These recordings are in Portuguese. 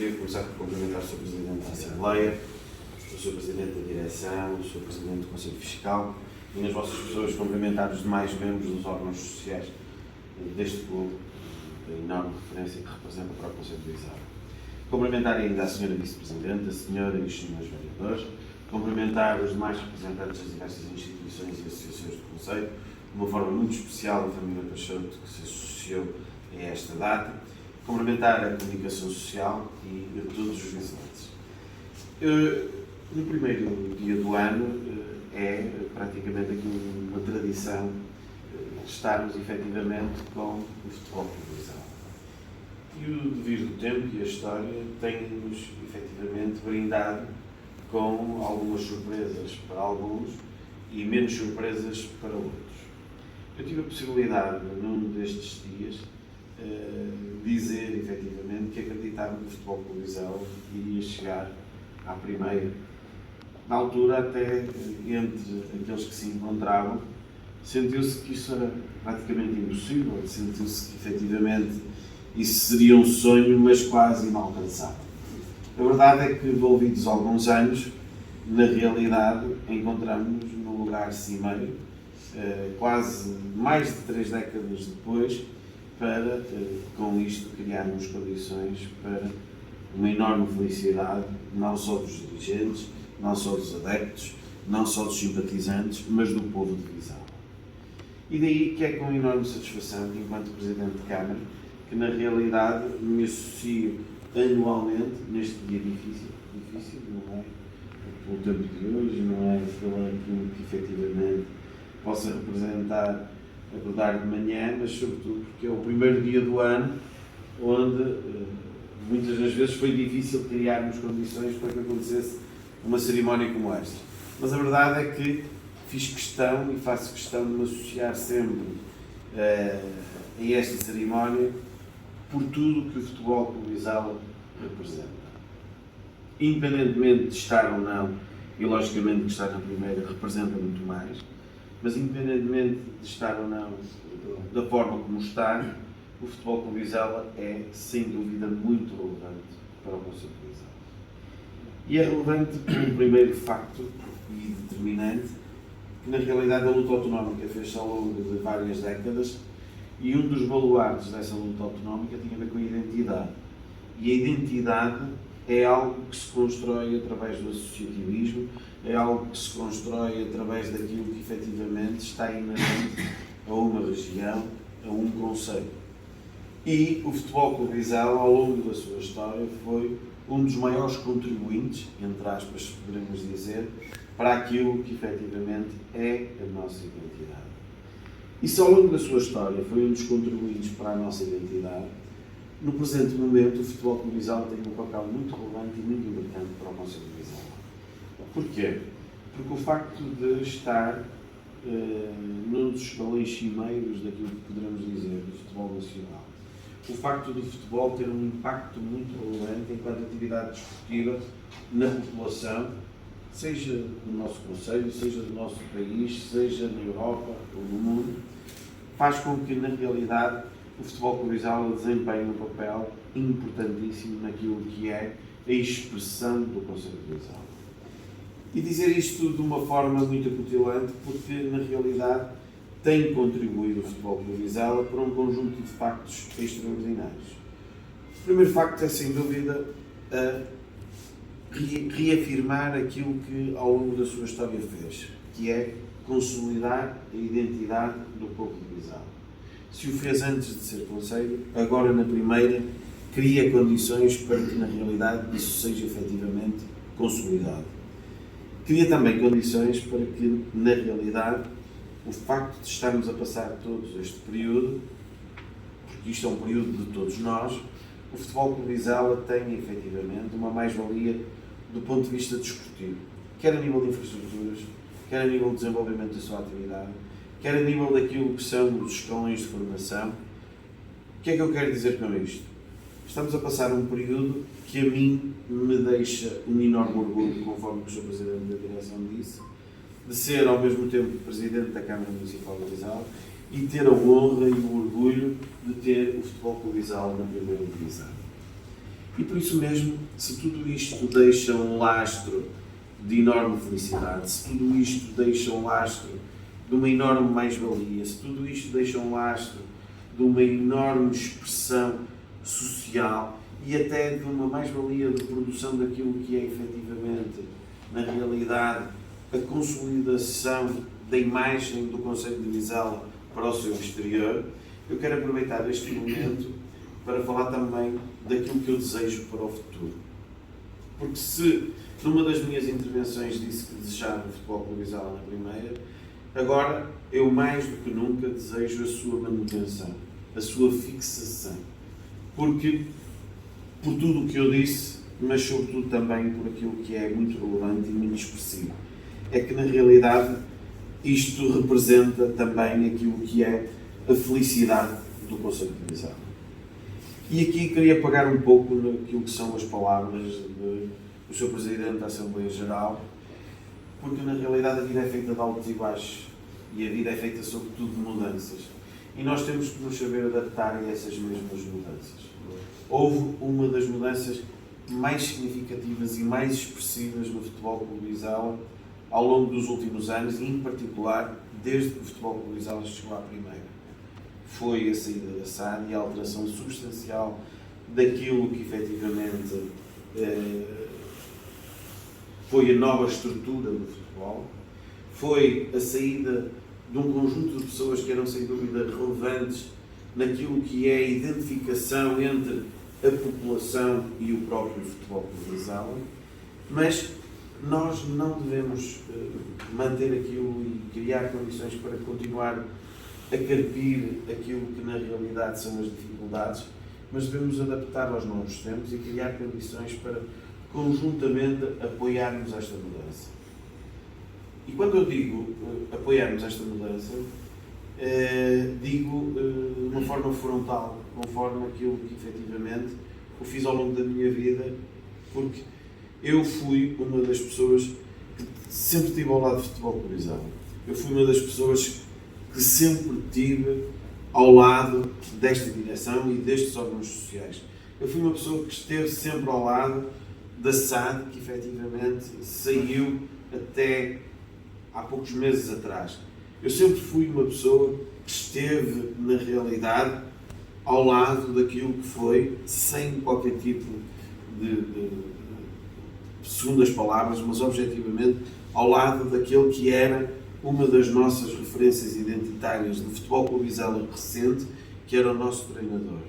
Queria começar por cumprimentar o Sr. Presidente da Assembleia, o Sr. Presidente da Direção, o Sr. Presidente do Conselho Fiscal e nas vossas pessoas cumprimentar os demais membros dos órgãos sociais deste clube, da enorme referência que representa para o Conselho de Viseu. Cumprimentar ainda a Sra. Vice-Presidente, a Sra. e os Srs. Vereadores, cumprimentar os demais representantes das diversas instituições e associações do Conselho, de uma forma muito especial a família Peixoto, que se associou a esta data, cumprimentar a comunicação social e a todos os visitantes. No primeiro dia do ano é praticamente aqui uma tradição estarmos efetivamente com o futebol clubizado. E o devir do tempo e a história têm-nos efetivamente brindado com algumas surpresas para alguns e menos surpresas para outros. Eu tive a possibilidade, num destes dias, dizer efetivamente que acreditava que o futebol clubizado iria chegar à primeira. Na altura, até entre aqueles que se encontravam, sentiu-se que isso era praticamente impossível, sentiu-se que efetivamente isso seria um sonho, mas quase inalcançável. A verdade é que, envolvidos alguns anos, na realidade encontramos-nos no lugar cimeiro, quase mais de 3 décadas depois, para, com isto, criarmos condições para uma enorme felicidade, não só dos dirigentes, não só dos adeptos, não só dos simpatizantes, mas do povo de Viseu. E daí que é com enorme satisfação, enquanto Presidente de Câmara, que na realidade me associo anualmente neste dia difícil, não é pelo tempo de hoje, não é pelo que efetivamente possa representar acordar de manhã, mas sobretudo porque é o primeiro dia do ano onde muitas das vezes foi difícil criarmos condições para que acontecesse uma cerimónia como esta. Mas a verdade é que fiz questão e faço questão de me associar sempre a esta cerimónia por tudo que o futebol clubizado representa. Independentemente de estar ou não, e logicamente que estar na primeira representa muito mais, mas independentemente de estar ou não da forma como está, o futebol clubizado é, sem dúvida, muito relevante para o Conselho de Viseu. E é relevante por um primeiro facto e determinante, que na realidade a luta autonómica fez-se ao longo de várias décadas e um dos baluartes dessa luta autonómica tinha a ver com a identidade. E a identidade é algo que se constrói através do associativismo, é algo que se constrói através daquilo que efetivamente está inerente a uma região, a um concelho. E o futebol clubizado, ao longo da sua história, foi um dos maiores contribuintes, entre aspas, poderemos dizer, para aquilo que efetivamente é a nossa identidade. E se ao longo da sua história foi um dos contribuintes para a nossa identidade, no presente momento o futebol clubizado tem um papel muito relevante e muito importante para o Conselho de Viseu. Porquê? Porque o facto de estar num dos escalões cimeiros daquilo que poderemos dizer do futebol nacional, o facto do futebol ter um impacto muito relevante enquanto atividade desportiva na população, seja no nosso concelho, seja no nosso país, seja na Europa ou no mundo, faz com que, na realidade, o futebol clubizado desempenhe um papel importantíssimo naquilo que é a expressão do Conselho de Viseu. E dizer isto de uma forma muito acutilante, porque, na realidade, tem contribuído o futebol clubizado para um conjunto de factos extraordinários. O primeiro facto é, sem dúvida, reafirmar aquilo que ao longo da sua história fez, que é consolidar a identidade do povo de Viseu. Se o fez antes de ser concelho, agora na primeira, cria condições para que na realidade isso seja efetivamente consolidado. Cria também condições para que na realidade o facto de estarmos a passar todos este período, porque isto é um período de todos nós, o futebol clubizado tem efetivamente uma mais-valia do ponto de vista desportivo, quer a nível de infraestruturas, quer a nível de desenvolvimento da sua atividade, quer a nível daquilo que são os escalões de formação. O que é que eu quero dizer com isto? Estamos a passar um período que a mim me deixa um enorme orgulho, conforme o Sr. Presidente da Direção disse, de ser ao mesmo tempo Presidente da Câmara Municipal de Viseu e ter a honra e o orgulho de ter o futebol clubizado na primeira divisão. E por isso mesmo, se tudo isto deixa um lastro de enorme felicidade, se tudo isto deixa um lastro de uma enorme mais-valia, se tudo isto deixa um lastro de uma enorme expressão social e até de uma mais-valia de produção daquilo que é efetivamente, na realidade, a consolidação da imagem do Concelho de Vizela para o seu exterior, eu quero aproveitar este momento para falar também daquilo que eu desejo para o futuro. Porque se numa das minhas intervenções disse que desejava o Futebol Clube Vizela na primeira, agora eu mais do que nunca desejo a sua manutenção, a sua fixação. Porque, por tudo o que eu disse, mas sobretudo também por aquilo que é muito relevante e muito expressivo, é que na realidade isto representa também aquilo que é a felicidade do Concelho de Vizela. E aqui queria pegar um pouco naquilo que são as palavras do Sr. Presidente da Assembleia Geral, porque na realidade a vida é feita de altos e baixos e a vida é feita sobretudo de mudanças. E nós temos que nos saber adaptar a essas mesmas mudanças. Houve uma das mudanças mais significativas e mais expressivas no Futebol Clube Vizela ao longo dos últimos anos e, em particular, desde que o Futebol Clube Vizela chegou à primeira. Foi a saída da SAD e a alteração substancial daquilo que efetivamente foi a nova estrutura do futebol, foi a saída de um conjunto de pessoas que eram sem dúvida relevantes naquilo que é a identificação entre a população e o próprio Futebol Clube Vizela, mas nós não devemos manter aquilo e criar condições para continuar a carpir aquilo que na realidade são as dificuldades, mas devemos adaptar aos novos tempos e criar condições para conjuntamente apoiarmos esta mudança. E quando eu digo apoiarmos esta mudança, digo de uma forma frontal, conforme aquilo que efetivamente eu fiz ao longo da minha vida, porque eu fui uma das pessoas que sempre estive ao lado do Futebol Clube Vizela. Eu fui uma das pessoas que sempre estive ao lado desta direção e destes órgãos sociais. Eu fui uma pessoa que esteve sempre ao lado da SAD, que efetivamente saiu até há poucos meses atrás. Eu sempre fui uma pessoa que esteve, na realidade, ao lado daquilo que foi, sem qualquer tipo segundo as palavras, mas objetivamente, ao lado daquele que era uma das nossas referências identitárias do Futebol Clube Vizela recente, que era o nosso treinador.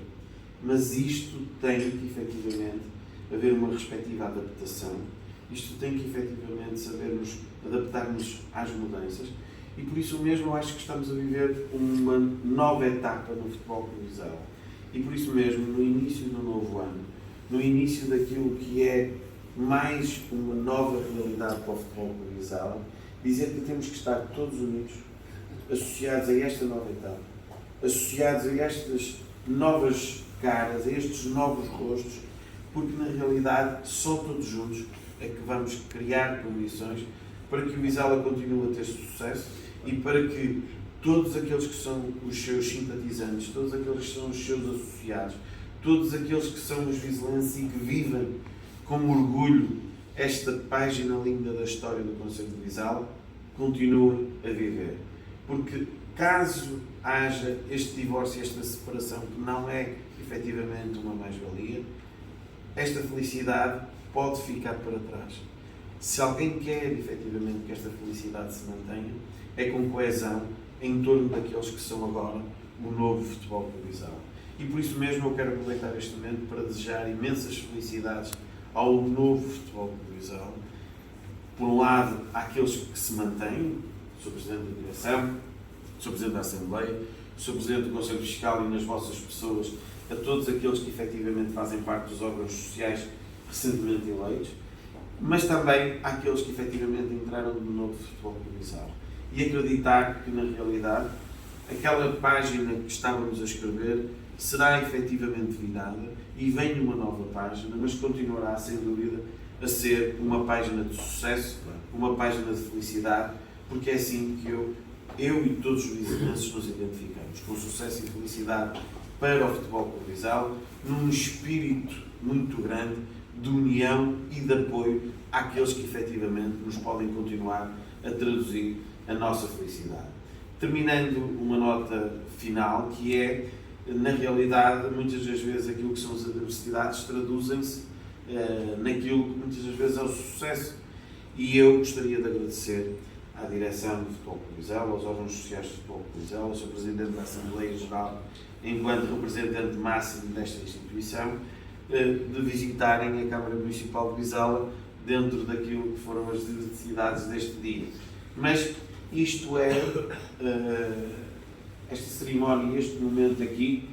Mas isto tem que, efetivamente, haver uma respectiva adaptação. Isto tem que, efetivamente, sabermos adaptar-nos às mudanças. E por isso mesmo eu acho que estamos a viver uma nova etapa no Futebol Clube Vizela. E por isso mesmo, no início do novo ano, no início daquilo que é mais uma nova realidade para o Futebol Clube Vizela, dizer que temos que estar todos unidos, associados a esta nova etapa, associados a estas novas caras, a estes novos rostos, porque na realidade só todos juntos é que vamos criar condições para que o Vizela continue a ter sucesso e para que todos aqueles que são os seus simpatizantes, todos aqueles que são os seus associados, todos aqueles que são os vizelenses e que vivem com orgulho esta página linda da história do Concelho de Vizela, continuem a viver. Porque caso haja este divórcio, esta separação, que não é efetivamente uma mais-valia, esta felicidade pode ficar para trás. Se alguém quer efetivamente que esta felicidade se mantenha, é com coesão em torno daqueles que são agora o novo Futebol Clube Vizela. E por isso mesmo eu quero aproveitar este momento para desejar imensas felicidades ao novo Futebol Clube Vizela. Por um lado, àqueles que se mantêm, Sr. Presidente da Direção, Sr. Presidente da Assembleia, Sr. Presidente do Conselho Fiscal e nas vossas pessoas, a todos aqueles que efetivamente fazem parte dos órgãos sociais recentemente eleitos, mas também àqueles que efetivamente entraram no novo Futebol Clube Vizela. E acreditar que, na realidade, aquela página que estávamos a escrever será efetivamente virada e vem uma nova página, mas continuará, sem dúvida, a ser uma página de sucesso, uma página de felicidade, porque é assim que eu e todos os vizinhanços nos identificamos, com sucesso e felicidade para o Futebol Clube Vizela, num espírito muito grande de união e de apoio àqueles que efetivamente nos podem continuar a traduzir a nossa felicidade. Terminando uma nota final, que é, na realidade, muitas das vezes aquilo que são as adversidades traduzem-se naquilo que muitas das vezes é o sucesso. E eu gostaria de agradecer à direção do Futebol Clube Vizela, aos órgãos sociais do Futebol Clube Vizela, ao Sr. Presidente da Assembleia Geral, enquanto representante máximo desta instituição, de visitarem a Câmara Municipal de Vizela dentro daquilo que foram as necessidades deste dia. Mas isto é, esta cerimónia, este momento aqui,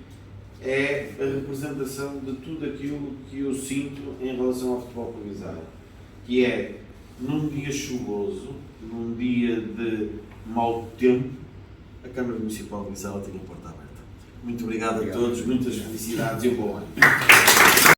é a representação de tudo aquilo que eu sinto em relação ao Futebol Clube Vizela, que é, num dia chuvoso, num dia de mau tempo, a Câmara Municipal de Vizela tem a porta aberta. Muito obrigado a todos, muitas felicidades e um bom ano.